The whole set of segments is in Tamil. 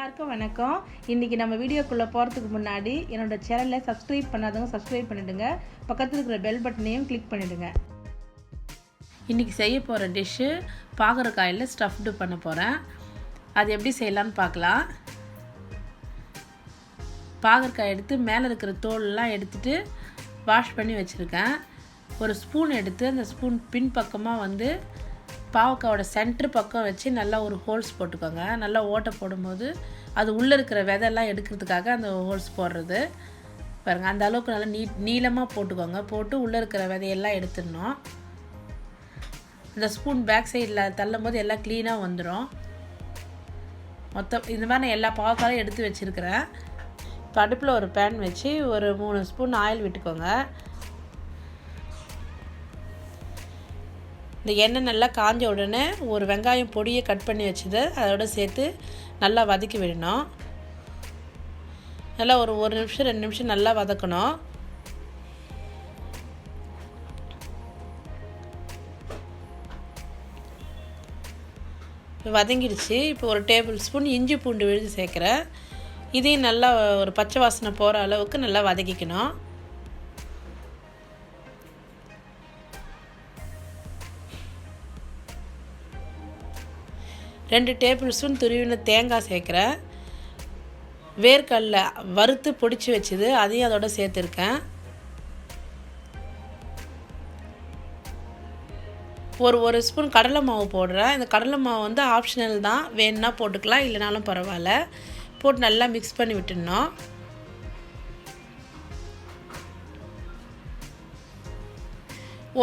எல்லாருக்கும் வணக்கம். இன்றைக்கி நம்ம வீடியோக்குள்ளே போகிறதுக்கு முன்னாடி என்னோடய சேனலை சப்ஸ்கிரைப் பண்ணாதவங்க சப்ஸ்கிரைப் பண்ணிவிடுங்க. பக்கத்தில் இருக்கிற பெல் பட்டனையும் கிளிக் பண்ணிவிடுங்க. இன்றைக்கி செய்ய போகிற டிஷ்ஷு பாகற்காயில் ஸ்டஃப்டு பண்ண போகிறேன். அது எப்படி செய்யலான்னு பார்க்கலாம். பாகற்காய் எடுத்து மேலே இருக்கிற தோலெலாம் எடுத்துகிட்டு வாஷ் பண்ணி வச்சுருக்கேன். ஒரு ஸ்பூன் எடுத்து அந்த ஸ்பூன் பின்பக்கமாக பாவக்காயோட சென்ட்ரு பக்கம் வச்சு நல்லா ஒரு ஹோல்ஸ் போட்டுக்கோங்க. நல்லா ஓட்டை போடும்போது அது உள்ளே இருக்கிற விதையெல்லாம் எடுக்கிறதுக்காக அந்த ஹோல்ஸ் போடுறது பாருங்கள். அந்த அளவுக்கு நல்லா நீளமாக போட்டுக்கோங்க. போட்டு உள்ளே இருக்கிற விதையெல்லாம் எடுத்துடணும். அந்த ஸ்பூன் பேக் சைடில் தள்ளும் போது எல்லாம் க்ளீனாக வந்துடும். மொத்தம் இந்த மாதிரி நான் எல்லா பாவக்காயும் எடுத்து வச்சுருக்கிறேன். இப்போ அடுப்பில் ஒரு பேன் வச்சு ஒரு 3 ஸ்பூன் ஆயில் விட்டுக்கோங்க. இந்த எண்ணெய் நல்லா காஞ்ச உடனே ஒரு வெங்காயம் பொடியை கட் பண்ணி வச்சதை அதோடு சேர்த்து நல்லா வதக்கி விடணும். நல்லா ஒரு 1 நிமிஷம் 2 நிமிஷம் நல்லா வதக்கணும். வதங்கிடுச்சு. இப்போ ஒரு டேபிள் ஸ்பூன் இஞ்சி பூண்டு விழுது சேர்க்குறேன். இதையும் நல்லா ஒரு பச்சை வாசனை போகிற அளவுக்கு நல்லா வதக்கிக்கணும். ரெண்டு டேபிள் ஸ்பூன் துருவின தேங்காய் சேர்க்குறேன். வேர்க்கடலை வறுத்து பொடிச்சு வச்சுது அதையும் அதோட சேர்த்துருக்கேன். ஒரு ஸ்பூன் கடலை மாவு போடுறேன். இந்த கடலை மாவு ஆப்ஷனல் தான், வேணுன்னா போட்டுக்கலாம், இல்லைனாலும் பரவாயில்ல. போட்டு நல்லா மிக்ஸ் பண்ணி விட்டுடணும்.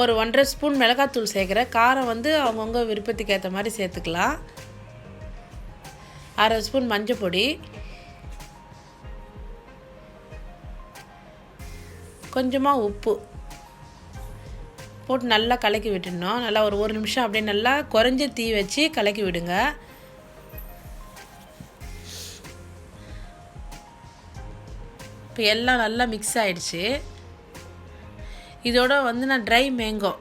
ஒரு 1.5 ஸ்பூன் மிளகாத்தூள் சேர்க்குறேன். காரம் அவங்கவுங்க விருப்பத்துக்கு ஏற்ற மாதிரி சேர்த்துக்கலாம். 1/2 ஸ்பூன் மஞ்சள் பொடி, கொஞ்சமாக உப்பு போட்டு நல்லா கலக்கி விட்டுடணும். நல்லா ஒரு நிமிஷம் அப்படியே நல்லா குறைஞ்ச தீ வச்சு கலக்கி விடுங்க. இப்போ எல்லாம் நல்லா மிக்ஸ் ஆகிடுச்சு. இதோட நான் ட்ரை மேங்கோ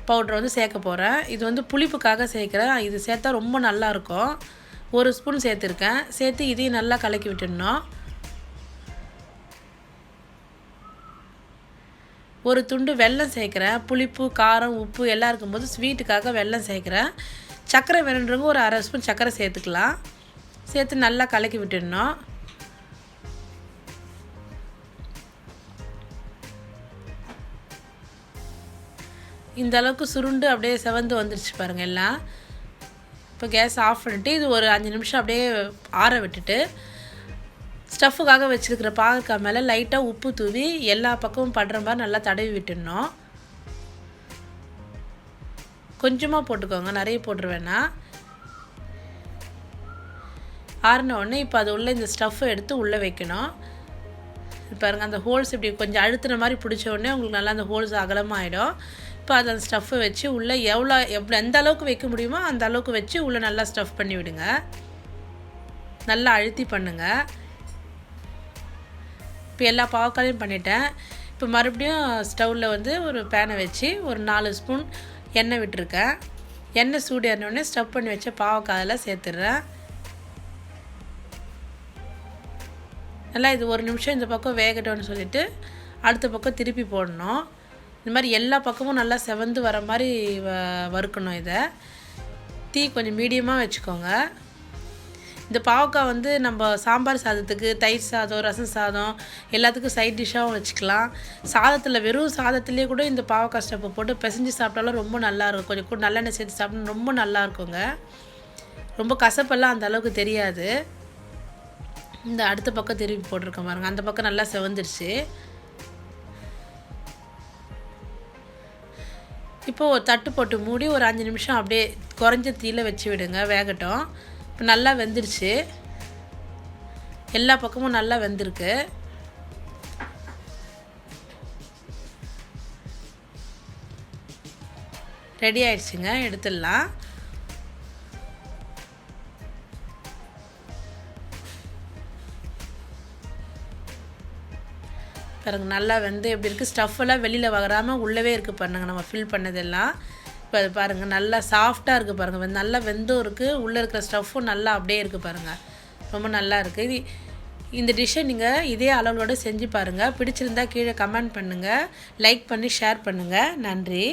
பவுடர் சேர்க்க போகிறேன். இது புளிப்புக்காக சேர்க்குறேன். இது சேர்த்தா ரொம்ப நல்லாயிருக்கும். 1 ஸ்பூன் சேர்த்துருக்கேன். சேர்த்து இதையும் நல்லா கலக்கி விட்டுடணும். ஒரு துண்டு வெல்லம் சேர்க்குறேன். புளிப்பு காரம் உப்பு எல்லாம் இருக்கும்போது ஸ்வீட்டுக்காக வெல்லம் சேர்க்குறேன். சர்க்கரை வேணுன்றவங்க ஒரு 1/2 ஸ்பூன் சர்க்கரை சேர்த்துக்கலாம். சேர்த்து நல்லா கலக்கி விட்டுடணும். இந்த அளவுக்கு சுருண்டு அப்படியே செவந்து வந்துருச்சு பாருங்கள் எல்லாம். இப்போ கேஸ் ஆஃப் பண்ணிவிட்டு இது ஒரு 5 நிமிஷம் அப்படியே ஆற விட்டுட்டு ஸ்டஃப்புக்காக வச்சுருக்கிற பாகற்காய் மேலே லைட்டாக உப்பு தூவி எல்லா பக்கமும் படுற மாதிரி நல்லா தடவி விட்டுடணும். கொஞ்சமாக போட்டுக்கோங்க, நிறைய போட்டுருவேன்னா. ஆறின உடனே இப்போ அது உள்ளே இந்த ஸ்டஃப்பை எடுத்து உள்ளே வைக்கணும். பாருங்கள், அந்த ஹோல்ஸ் இப்படி கொஞ்சம் அழுத்துன மாதிரி பிடிச்ச உடனே உங்களுக்கு நல்லா அந்த ஹோல்ஸ் அகலமாகிடும். இப்போ அதை அந்த ஸ்டஃப்பை வச்சு உள்ளே எவ்வளோ எந்த அளவுக்கு வைக்க முடியுமோ அந்த அளவுக்கு வச்சு உள்ளே நல்லா ஸ்டஃப் பண்ணி விடுங்க. நல்லா அழுத்தி பண்ணுங்கள். இப்போ எல்லா பாவக்காயும் பண்ணிட்டேன். இப்போ மறுபடியும் ஸ்டவ்வில் ஒரு பேனை வச்சு ஒரு 4 ஸ்பூன் எண்ணெய் விட்டுருக்கேன். எண்ணெய் சூடு ஏறினோடனே ஸ்டவ் பண்ணி வச்ச பாவக்காயெல்லாம் சேர்த்துடுறேன். நல்லா இது 1 நிமிஷம் இந்த பக்கம் வேகட்டும்னு சொல்லிவிட்டு அடுத்த பக்கம் திருப்பி போடணும். இந்த மாதிரி எல்லா பக்கமும் நல்லா செவந்து வர மாதிரி வறுக்கணும். இதை தீ கொஞ்சம் மீடியமாக வச்சுக்கோங்க. இந்த பாவக்காய் நம்ம சாம்பார் சாதத்துக்கு, தயிர் சாதம், ரசம் சாதம் எல்லாத்துக்கும் சைட் டிஷ்ஷாகவும் வச்சுக்கலாம். சாதத்தில் வெறும் சாதத்துலேயே கூட இந்த பாவக்காய் ஸ்டப்பை போட்டு பிசைஞ்சு சாப்பிட்டாலும் ரொம்ப நல்லாயிருக்கும். கொஞ்சம் கூட நல்லெண்ணெய் சேர்த்து சாப்பிட்டா ரொம்ப நல்லாயிருக்குங்க. ரொம்ப கசப்பெல்லாம் அந்த அளவுக்கு தெரியாது. இந்த அடுத்த பக்கம் திருப்பி போட்டிருக்கேன் பாருங்கள். அந்த பக்கம் நல்லா செவந்துருச்சு. இப்போது ஒரு தட்டு போட்டு மூடி ஒரு 5 நிமிஷம் அப்படியே குறைஞ்ச தீயில் வச்சு விடுங்க, வேகட்டும். இப்போ நல்லா வெந்துருச்சு. எல்லா பக்கமும் நல்லா வெந்திருக்கு. ரெடி ஆயிடுச்சுங்க, எடுத்துடலாம். பாருங்க நல்லா எப்படி இருக்குது. ஸ்டஃப்பெல்லாம் வெளியில் வராமல் உள்ளவே இருக்குது பாருங்கள், நம்ம ஃபில் பண்ணதெல்லாம். இப்போ அது பாருங்கள் நல்லா சாஃப்டாக இருக்குது பாருங்கள். நல்லா வெந்தும் இருக்குது, உள்ளே இருக்கிற ஸ்டஃப்பும் நல்லா அப்படியே இருக்குது பாருங்கள். ரொம்ப நல்லா இருக்குது. இந்த டிஷ்ஷை நீங்கள் இதே அளவோடு செஞ்சு பாருங்கள். பிடிச்சிருந்தா கீழே கமெண்ட் பண்ணுங்கள், லைக் பண்ணி ஷேர் பண்ணுங்கள். நன்றி.